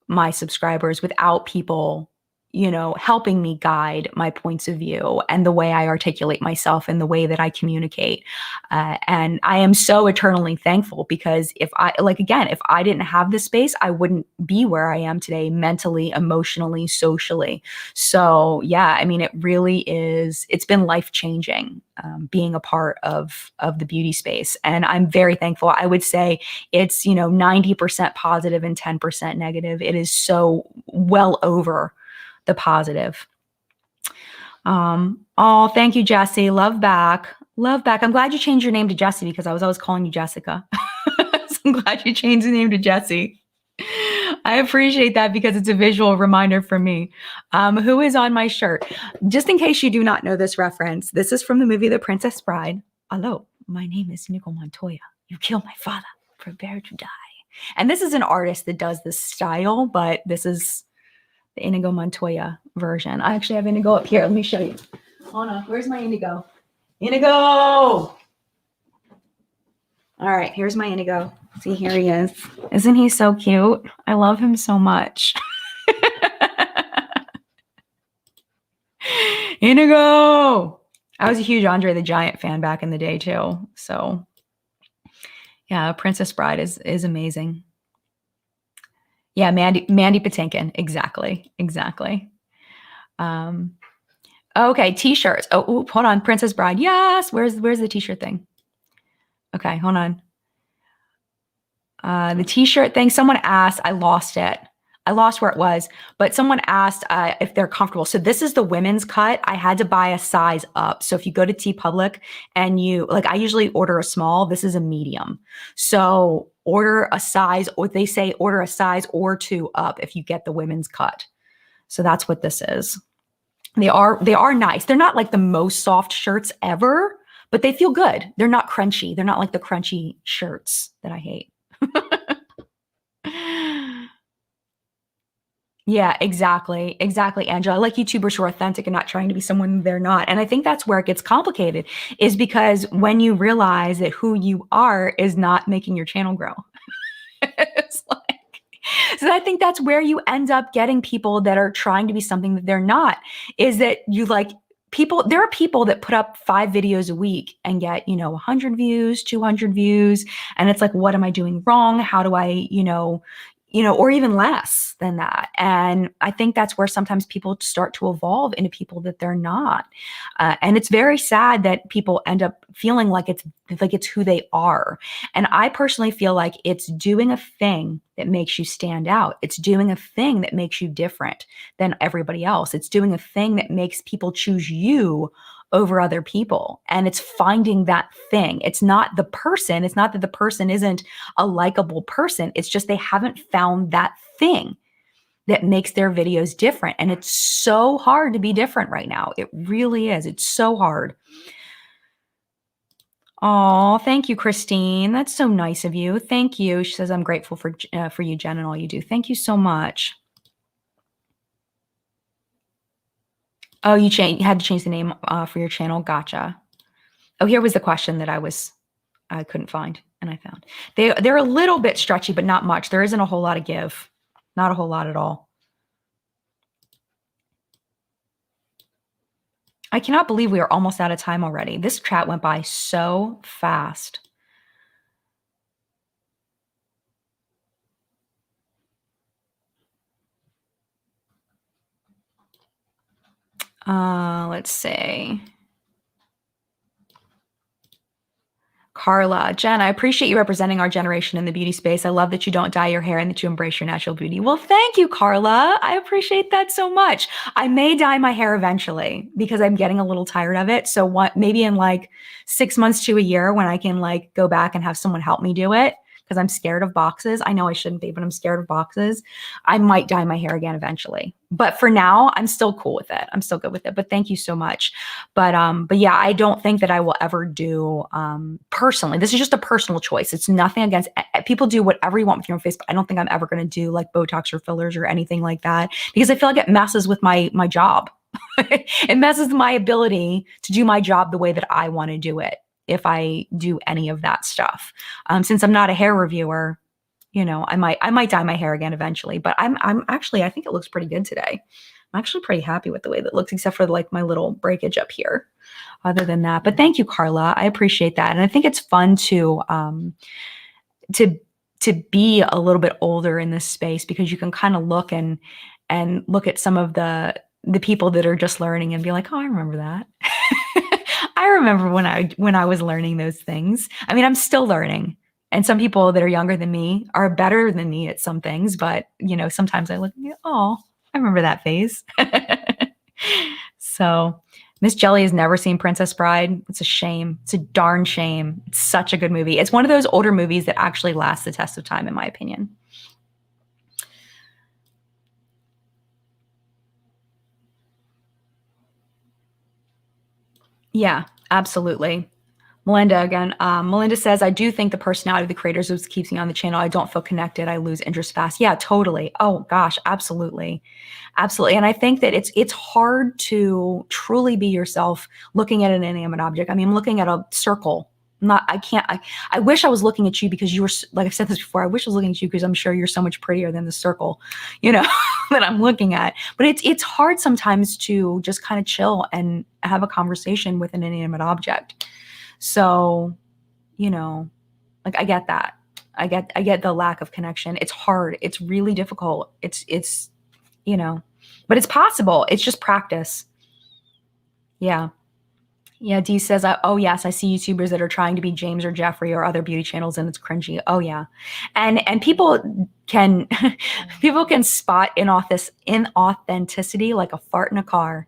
my subscribers, without people, helping me guide my points of view and the way I articulate myself and the way that I communicate. And I am so eternally thankful, because if I didn't have this space, I wouldn't be where I am today, mentally, emotionally, socially. So yeah, I mean, it's been life-changing, being a part of the beauty space. And I'm very thankful. I would say it's, 90% positive and 10% negative. It is so well over the positive. Oh, thank you, Jessie. Love back. Love back. I'm glad you changed your name to Jessie, because I was always calling you Jessica. So I'm glad you changed the name to Jessie. I appreciate that, because it's a visual reminder for me. Who is on my shirt? Just in case you do not know this reference, this is from the movie The Princess Bride. Hello, my name is Inigo Montoya. You killed my father. Prepare to die. And this is an artist that does this style, but this is the Inigo Montoya version. I actually have Inigo up here. Let me show you. Hold on. Where's my Inigo? Inigo! All right, here's my Inigo. See, here he is. Isn't he so cute? I love him so much. Inigo! I was a huge Andre the Giant fan back in the day too. So yeah, Princess Bride is amazing. Yeah, Mandy Patinkin. Exactly. Okay, t-shirts. Oh, hold on. Princess Bride. Yes. Where's the t-shirt thing? Okay, hold on. The t-shirt thing. Someone asked. I lost it. I lost where it was, but someone asked if they're comfortable. So this is the women's cut. I had to buy a size up. So if you go to TeePublic and I usually order a small, this is a medium. So order a size, or they say order a size or two up if you get the women's cut. So that's what this is. They are nice. They're not like the most soft shirts ever, but they feel good. They're not crunchy. They're not like the crunchy shirts that I hate. Yeah, exactly, Angela. I like YouTubers who are authentic and not trying to be someone they're not. And I think that's where it gets complicated, is because when you realize that who you are is not making your channel grow. It's like, so I think that's where you end up getting people that are trying to be something that they're not, is that there are people that put up 5 videos a week and get, 100 views, 200 views. And it's like, what am I doing wrong? How do I, or even less than that. And I think that's where sometimes people start to evolve into people that they're not. And it's very sad that people end up feeling like it's who they are. And I personally feel like it's doing a thing that makes you stand out. It's doing a thing that makes you different than everybody else. It's doing a thing that makes people choose you over other people. And it's finding that thing. It's not the person. It's not that the person isn't a likable person. It's just they haven't found that thing that makes their videos different. And it's so hard to be different right now. It really is. It's so hard. Oh, thank you, Christine. That's so nice of you. Thank you. She says, I'm grateful for you, Jen, and all you do. Thank you so much. Oh, you had to change the name for your channel. Gotcha. Oh, here was the question that I couldn't find, and I found. They're a little bit stretchy, but not much. There isn't a whole lot of give. Not a whole lot at all. I cannot believe we are almost out of time already. This chat went by so fast. Let's see. Carla, Jen, I appreciate you representing our generation in the beauty space. I love that you don't dye your hair and that you embrace your natural beauty. Well, thank you, Carla. I appreciate that so much. I may dye my hair eventually because I'm getting a little tired of it. So maybe in like 6 months to a year when I can go back and have someone help me do it, because I'm scared of boxes. I know I shouldn't be, but I'm scared of boxes. I might dye my hair again eventually. But for now, I'm still cool with it. I'm still good with it. But thank you so much. But yeah, I don't think that I will ever do personally. This is just a personal choice. It's nothing against people. Do whatever you want with your own face, but I don't think I'm ever going to do like Botox or fillers or anything like that because I feel like it messes with my job. It messes my ability to do my job the way that I want to do it if I do any of that stuff. Since I'm not a hair reviewer, you know, I might dye my hair again eventually, but I'm actually, I think it looks pretty good today. I'm actually pretty happy with the way that looks, except for like my little breakage up here. Other than that, but thank you, Carla. I appreciate that, and I think it's fun to to be a little bit older in this space because you can kind of look and look at some of the people that are just learning and be like, oh, I remember that. I remember when I was learning those things. I mean, I'm still learning. And some people that are younger than me are better than me at some things, but you know, sometimes I look and go, oh, I remember that phase. So Miss Jelly has never seen Princess Bride. It's a shame. It's a darn shame. It's such a good movie. It's one of those older movies that actually lasts the test of time, in my opinion. Yeah, absolutely. Melinda again. Melinda says, I do think the personality of the creators is what keeps me on the channel. I don't feel connected. I lose interest fast. Yeah, totally. Oh gosh, absolutely. Absolutely. And I think that it's hard to truly be yourself looking at an inanimate object. I mean, I'm looking at a circle. Not, I can't, I wish I was looking at you because you were, like I've said this before, I wish I was looking at you because I'm sure you're so much prettier than the circle, you know, that I'm looking at. But it's hard sometimes to just kind of chill and have a conversation with an inanimate object. So, you know, like I get that. I get the lack of connection. It's hard. It's really difficult. It's, you know, but it's possible. It's just practice. Yeah. Yeah. Dee says, oh yes, I see YouTubers that are trying to be James or Jeffrey or other beauty channels and it's cringy. Oh yeah. And people can, people can spot inauthenticity like a fart in a car.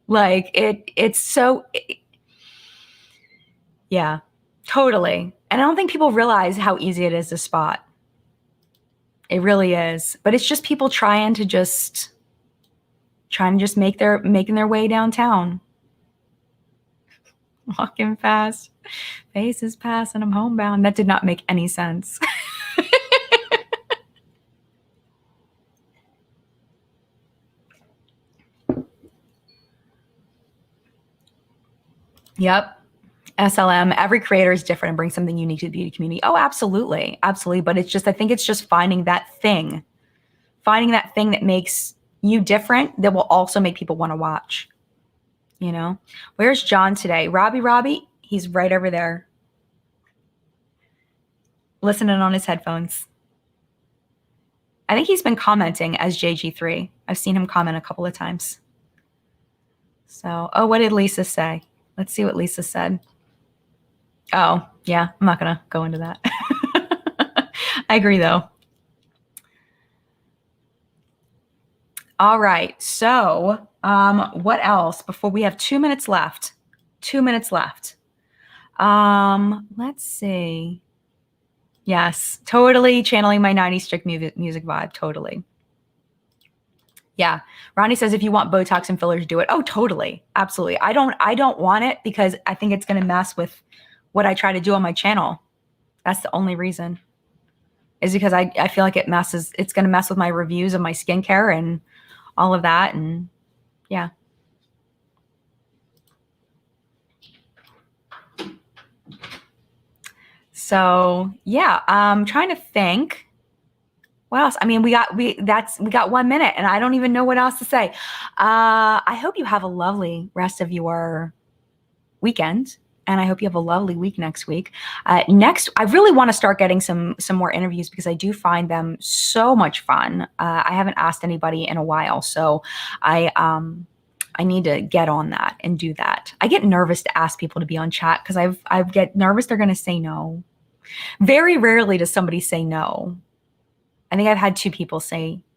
Like it's so, yeah, totally. And I don't think people realize how easy it is to spot. It really is. But it's just people trying to just making their way downtown. Walking fast, faces pass, and I'm homebound. That did not make any sense. Yep. SLM, every creator is different and brings something unique to the beauty community. Oh, absolutely. Absolutely. But it's just, I think it's just finding that thing that makes you different that will also make people want to watch. You know, where's John today? Robbie, he's right over there listening on his headphones. I think he's been commenting as JG3. I've seen him comment a couple of times. So, oh, what did Lisa say? Let's see what Lisa said. Oh, yeah, I'm not going to go into that. I agree, though. All right. So, what else before we have 2 minutes left? 2 minutes left. Let's see. Yes, totally channeling my 90s strict music vibe. Totally. Yeah. Ronnie says, if you want Botox and fillers, do it. Oh, totally. Absolutely. I don't want it because I think it's going to mess with what I try to do on my channel. That's the only reason, is because I feel like it's going to mess with my reviews of my skincare and all of that. And yeah. So yeah, I'm trying to think. What else? I mean, we got 1 minute and I don't even know what else to say. I hope you have a lovely rest of your weekend. And I hope you have a lovely week next week. I really want to start getting some more interviews because I do find them so much fun. I haven't asked anybody in a while, so I need to get on that and do that. I get nervous to ask people to be on chat because I get nervous they're going to say no. Very rarely does somebody say no. I think I've had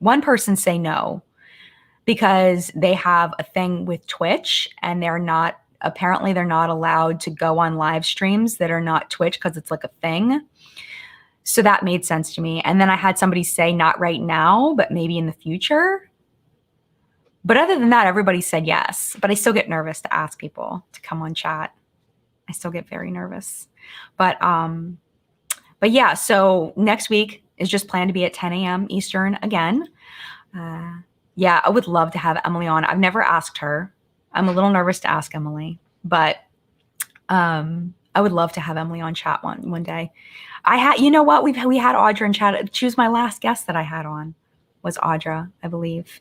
one person say no because they have a thing with Twitch and apparently they're not allowed to go on live streams that are not Twitch because it's like a thing. So that made sense to me. And then I had somebody say, not right now, but maybe in the future. But other than that, everybody said yes. But I still get nervous to ask people to come on chat. I still get very nervous. But yeah, so next week is just planned to be at 10 a.m. Eastern again. Yeah, I would love to have Emily on. I've never asked her. I'm a little nervous to ask Emily, but I would love to have Emily on chat one day. You know what? We had Audra in chat. She was my last guest that I had on, was Audra, I believe.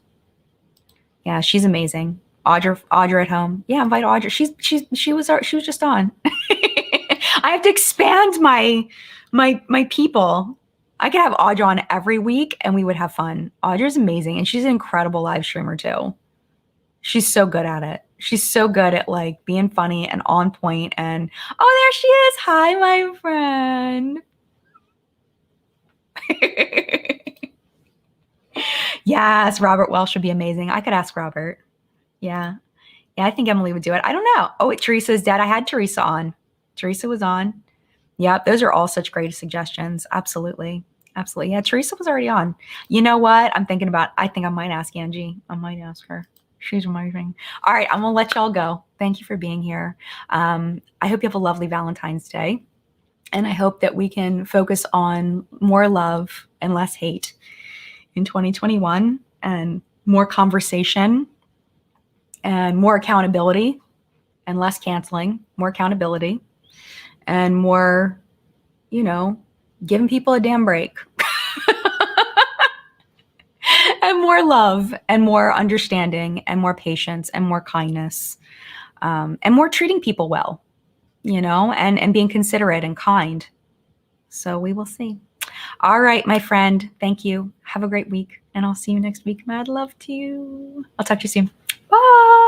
Yeah, she's amazing. Audra at home. Yeah, invite Audra. She was just on. I have to expand my people. I could have Audra on every week and we would have fun. Audra's amazing and she's an incredible live streamer too. She's so good at it. She's so good at like being funny and on point and oh, there she is. Hi, my friend. Yes, Robert Welsh would be amazing. I could ask Robert. Yeah. Yeah, I think Emily would do it. I don't know. Oh, wait, Teresa's dead. I had Teresa on. Teresa was on. Yep, those are all such great suggestions. Absolutely. Absolutely. Yeah, Teresa was already on. You know what? I think I might ask Angie. I might ask her. She's amazing. All right, I'm going to let y'all go. Thank you for being here. I hope you have a lovely Valentine's Day. And I hope that we can focus on more love and less hate in 2021 and more conversation and more accountability and less canceling, more accountability and more, giving people a damn break. And more love and more understanding and more patience and more kindness and more treating people well, and being considerate and kind. So we will see. All right, my friend. Thank you. Have a great week. And I'll see you next week. Mad love to you. I'll talk to you soon. Bye.